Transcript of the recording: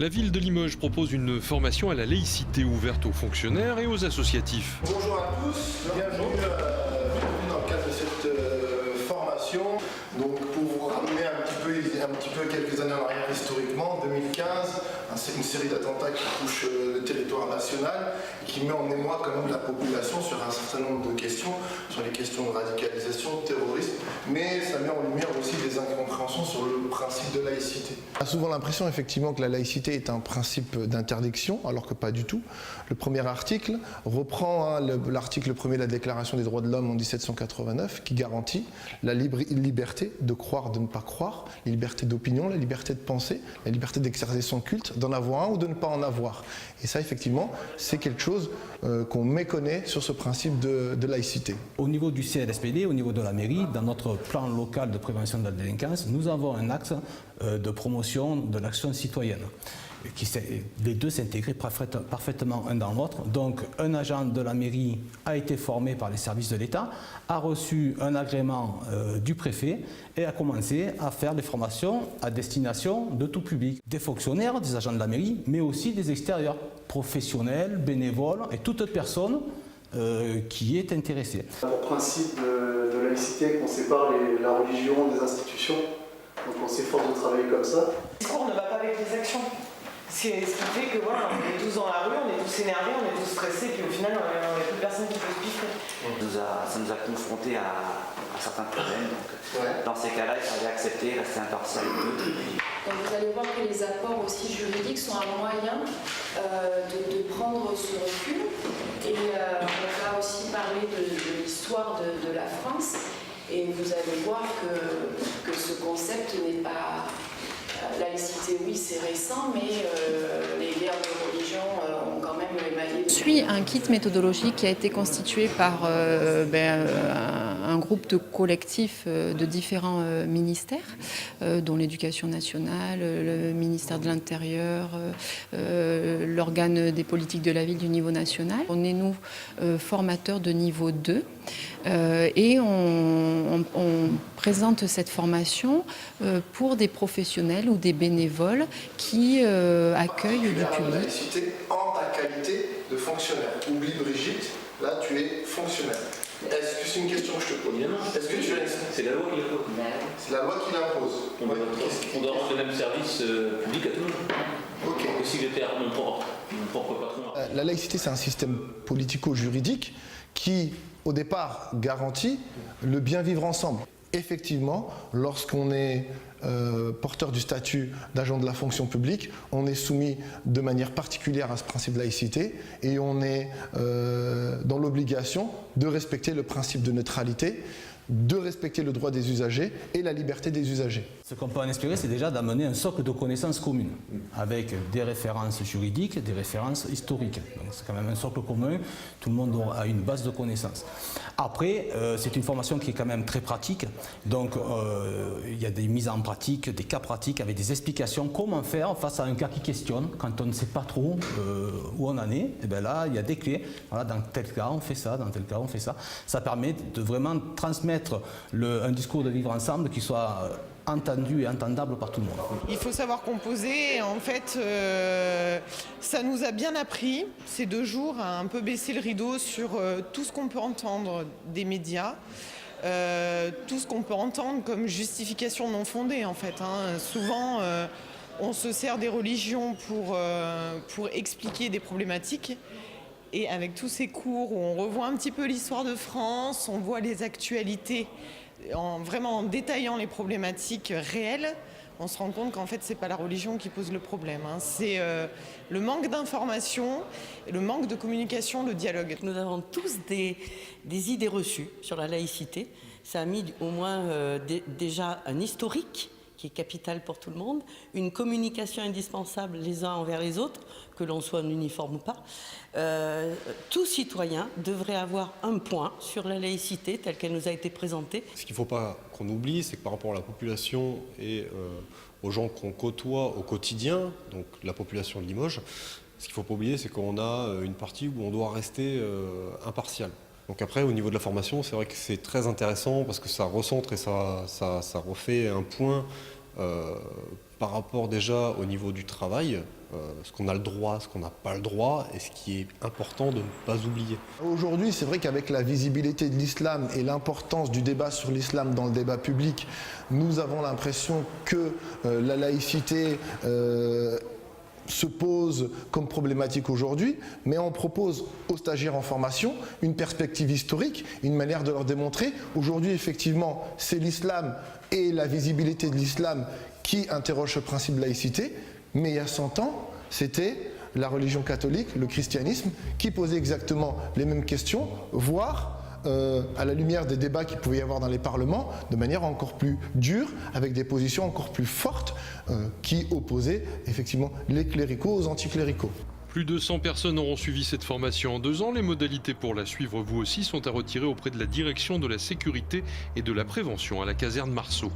La ville de Limoges propose une formation à la laïcité ouverte aux fonctionnaires et aux associatifs. Bonjour à tous, bienvenue dans le cadre de cette formation. Donc pour vous ramener un petit peu quelques années en arrière historiquement, 2015, c'est une série d'attentats qui touchent le territoire national et qui met en émoi quand même la population sur un certain nombre de questions, sur les questions de radicalisation, de terrorisme, mais ça met en lumière aussi des incompréhensions sur le principe de laïcité. On a souvent l'impression effectivement que la laïcité est un principe d'interdiction, alors que pas du tout. Le premier article reprend l'article 1er de la Déclaration des droits de l'homme en 1789 qui garantit la liberté de croire, de ne pas croire, la liberté d'opinion, la liberté de penser, la liberté d'exercer son culte, d'en avoir un ou de ne pas en avoir. Et ça, effectivement, c'est quelque chose qu'on méconnaît sur ce principe de laïcité. Au niveau du CLSPD, au niveau de la mairie, dans notre plan local de prévention de la délinquance, nous avons un axe de promotion de l'action citoyenne. Les deux s'intégraient parfaitement un dans l'autre. Donc un agent de la mairie a été formé par les services de l'État, a reçu un agrément du préfet et a commencé à faire des formations à destination de tout public. Des fonctionnaires, des agents de la mairie, mais aussi des extérieurs, professionnels, bénévoles et toute personne qui est intéressée. Pour principe de laïcité, qu'on sépare la religion des institutions, donc on s'efforce de travailler comme ça. Le discours ne va pas avec les actions. C'est ce qui fait que voilà, on est tous dans la rue, on est tous énervés, on est tous stressés, puis au final, on n'a plus personne qui peut se piffrer. Ça nous a confrontés à certains problèmes. Donc, dans ces cas-là, il fallait accepter, rester impartial. Donc vous allez voir que les apports aussi juridiques sont un moyen de prendre ce recul. Et on va aussi parler de l'histoire de la France. Et vous allez voir que ce concept n'est pas... laïcité, oui, c'est récent, mais les guerres de religion ont quand même émaillé. Suit un kit méthodologique qui a été constitué par un groupe de collectifs de différents ministères, dont l'Éducation nationale, le ministère de l'Intérieur, l'organe des politiques de la ville du niveau national. On est, nous, formateurs de niveau 2. Et on présente cette formation pour des professionnels ou des bénévoles qui accueillent du public. La laïcité en ta qualité de fonctionnaire. Oublie Brigitte, là tu es fonctionnaire. Est-ce que c'est une question que je te pose? Est-ce que tu as une... C'est la loi qui l'impose. C'est la loi qui l'impose. On doit rendre le même service public à tout le monde. Ok. Aussi le terme mon propre patron. La laïcité, c'est un système politico-juridique qui, au départ, garantit le bien vivre ensemble. Effectivement, lorsqu'on est porteur du statut d'agent de la fonction publique, on est soumis de manière particulière à ce principe de laïcité et on est dans l'obligation de respecter le principe de neutralité, de respecter le droit des usagers et la liberté des usagers. Ce qu'on peut en espérer, c'est déjà d'amener un socle de connaissances communes, avec des références juridiques, des références historiques. Donc c'est quand même un socle commun, tout le monde a une base de connaissances. Après, c'est une formation qui est quand même très pratique, donc il y a des mises en pratique, des cas pratiques avec des explications, comment faire face à un cas qui questionne, quand on ne sait pas trop où on en est, et bien là, il y a des clés, voilà, dans tel cas on fait ça, dans tel cas on fait ça. Ça permet de vraiment transmettre un discours de vivre ensemble qui soit entendu et entendable par tout le monde. Il faut savoir composer et en fait ça nous a bien appris ces 2 jours à un peu baisser le rideau sur tout ce qu'on peut entendre des médias, tout ce qu'on peut entendre comme justification non fondée en fait. Souvent on se sert des religions pour expliquer des problématiques. Et avec tous ces cours où on revoit un petit peu l'histoire de France, on voit les actualités, vraiment en détaillant les problématiques réelles, on se rend compte qu'en fait, c'est pas la religion qui pose le problème. C'est le manque d'information, le manque de communication, le dialogue. Nous avons tous des idées reçues sur la laïcité. Ça a mis au moins déjà un historique qui est capital pour tout le monde, une communication indispensable les uns envers les autres, que l'on soit en uniforme ou pas. Tout citoyen devrait avoir un point sur la laïcité telle qu'elle nous a été présentée. Ce qu'il ne faut pas qu'on oublie, c'est que par rapport à la population et aux gens qu'on côtoie au quotidien, donc la population de Limoges, ce qu'il ne faut pas oublier, c'est qu'on a une partie où on doit rester impartial. Donc après, au niveau de la formation, c'est vrai que c'est très intéressant parce que ça recentre et ça refait un point par rapport déjà au niveau du travail, ce qu'on a le droit, ce qu'on n'a pas le droit, et ce qui est important de ne pas oublier. Aujourd'hui, c'est vrai qu'avec la visibilité de l'islam et l'importance du débat sur l'islam dans le débat public, nous avons l'impression que la laïcité se pose comme problématique aujourd'hui, mais on propose aux stagiaires en formation une perspective historique, une manière de leur démontrer. Aujourd'hui, effectivement, c'est l'islam et la visibilité de l'islam qui interroge ce principe de laïcité, mais il y a 100 ans, c'était la religion catholique, le christianisme, qui posait exactement les mêmes questions, voire à la lumière des débats qu'il pouvait y avoir dans les parlements, de manière encore plus dure, avec des positions encore plus fortes, qui opposaient effectivement les cléricaux aux anticléricaux. Plus de 100 personnes auront suivi cette formation en 2 ans. Les modalités pour la suivre, vous aussi, sont à retirer auprès de la direction de la sécurité et de la prévention à la caserne Marceau.